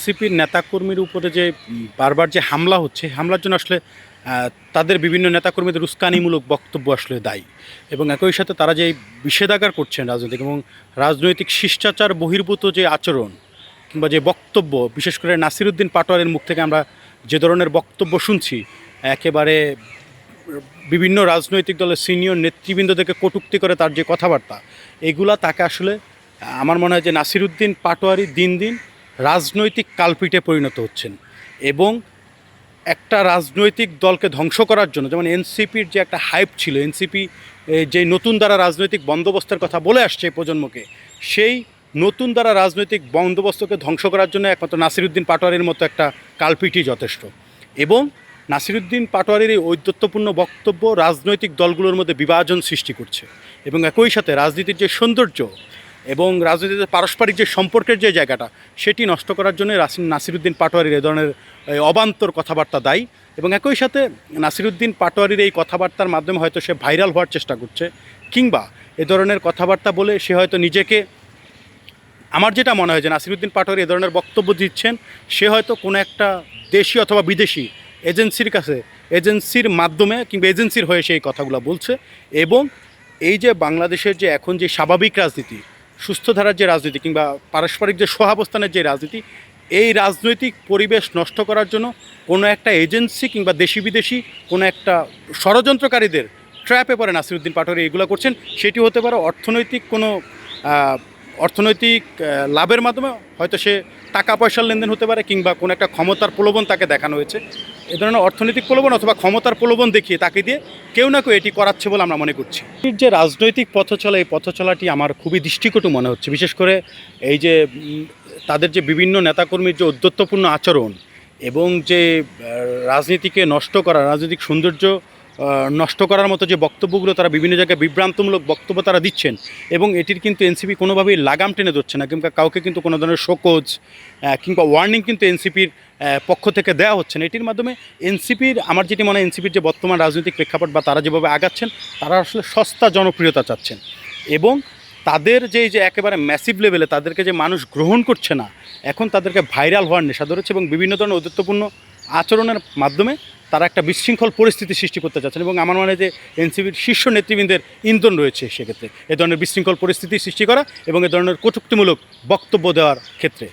এনসিপির নেতাকর্মীর উপরে যে বারবার যে হামলা হচ্ছে, হামলার জন্য আসলে তাদের বিভিন্ন নেতাকর্মীদের উস্কানিমূলক বক্তব্য আসলে দায়ী। এবং একই সাথে তারা যে বিষেধাগার করছেন রাজনৈতিক এবং রাজনৈতিক শিষ্টাচার বহির্ভূত যে আচরণ কিংবা যে বক্তব্য, বিশেষ করে নাসিরুদ্দিন পাটোয়ারির মুখ থেকে আমরা যে ধরনের বক্তব্য শুনছি, একেবারে বিভিন্ন রাজনৈতিক দলের সিনিয়র নেতৃবৃন্দদেরকে কটূক্তি করে তার যে কথাবার্তা, এগুলা তাকে আসলে আমার মনে হয় যে নাসিরুদ্দিন পাটোয়ারি দিন দিন রাজনৈতিক কালপিটে পরিণত হচ্ছেন। এবং একটা রাজনৈতিক দলকে ধ্বংস করার জন্য, যেমন এনসিপির যে একটা হাইপ ছিল, এনসিপি যে নতুন দ্বারা রাজনৈতিক বন্দোবস্তের কথা বলে আসছে এই প্রজন্মকে, সেই নতুন দ্বারা রাজনৈতিক বন্দোবস্তকে ধ্বংস করার জন্য একমাত্র নাসিরুদ্দিন পাটোয়ারির মতো একটা কালপিটই যথেষ্ট। এবং নাসিরুদ্দিন পাটোয়ারির এই ঔদ্ধত্যপূর্ণ বক্তব্য রাজনৈতিক দলগুলোর মধ্যে বিভাজন সৃষ্টি করছে এবং একই সাথে রাজনীতির যে সৌন্দর্য এবং রাজনীতিতে পারস্পরিক যে সম্পর্কের যে জায়গাটা, সেটি নষ্ট করার জন্য নাসিরুদ্দিন পাটোয়ারির এ ধরনের অবান্তর কথাবার্তা দায়ী। এবং একই সাথে নাসিরুদ্দিন পাটোয়ারির এই কথাবার্তার মাধ্যমে হয়তো সে ভাইরাল হওয়ার চেষ্টা করছে, কিংবা এ ধরনের কথাবার্তা বলে সে হয়তো নিজেকে, আমার যেটা মনে হয় যে নাসিরুদ্দিন পাটোয়ারি এ ধরনের বক্তব্য দিচ্ছেন, সে হয়তো কোনো একটা দেশি অথবা বিদেশি এজেন্সির কাছে, এজেন্সির মাধ্যমে কিংবা এজেন্সির হয়ে সেই কথাগুলো বলছে। এবং এই যে বাংলাদেশের যে এখন যে স্বাভাবিক রাজনীতি, সুস্থ ধারার যে রাজনীতি কিংবা পারস্পরিক যে সহাবস্থানের যে রাজনীতি, এই রাজনৈতিক পরিবেশ নষ্ট করার জন্য কোনো একটা এজেন্সি কিংবা দেশি বিদেশি কোনো একটা ষড়যন্ত্রকারীদের ট্র্যাপে পড়ে নাসিরুদ্দিন পাটোয়ারি এগুলো করছেন। সেটি হতে পারে অর্থনৈতিক কোনো অর্থনৈতিক লাভের মাধ্যমে, হয়তো সে টাকা পয়সার লেনদেন হতে পারে, কিংবা কোনো একটা ক্ষমতার প্রলোভন তাকে দেখানো হয়েছে। এ ধরনের অর্থনৈতিক প্রলোভন অথবা ক্ষমতার প্রলোভন দেখিয়ে তাকে দিয়ে কেউ না কেউ এটি করাচ্ছে বলে আমরা মনে করছি। যে রাজনৈতিক পথচলা, এই পথচলাটি আমার খুবই দৃষ্টিকটু মনে হচ্ছে। বিশেষ করে এই যে তাদের যে বিভিন্ন নেতাকর্মীর যে ঔদ্ধত্যপূর্ণ আচরণ এবং যে রাজনীতিকে নষ্ট করা, রাজনৈতিক সৌন্দর্য নষ্ট করার মতো যে বক্তব্যগুলো তারা বিভিন্ন জায়গায় বিভ্রান্তমূলক বক্তব্য তারা দিচ্ছেন, এবং এটির কিন্তু এনসিপি কোনোভাবেই লাগাম টেনে ধরছে না, কিংবা কাউকে কিন্তু কোনো ধরনের শোকজ কিংবা ওয়ার্নিং কিন্তু এনসিপির পক্ষ থেকে দেওয়া হচ্ছে না। এটির মাধ্যমে এনসিপির, আমার যেটি মনে হয়, এনসিপির যে বর্তমান রাজনৈতিক প্রেক্ষাপট বা তারা যেভাবে আগাচ্ছেন, তারা আসলে সস্তা জনপ্রিয়তা চাচ্ছেন। এবং তাদের যে একেবারে ম্যাসিভ লেভেলে তাদেরকে যে মানুষ গ্রহণ করছে না, এখন তাদেরকে ভাইরাল হওয়ার নেশা ধরেছে এবং বিভিন্ন ধরনের ঔদ্ধত্যপূর্ণ আচরণের মাধ্যমে তারা একটা বিশৃঙ্খল পরিস্থিতি সৃষ্টি করতে চাচ্ছেন। এবং আমার মনে হয় যে এনসিপির শীর্ষ নেতৃবৃন্দের ইন্ধন রয়েছে সেক্ষেত্রে এ ধরনের বিশৃঙ্খল পরিস্থিতি সৃষ্টি করা এবং এ ধরনের কটূক্তিমূলক বক্তব্য দেওয়ার ক্ষেত্রে।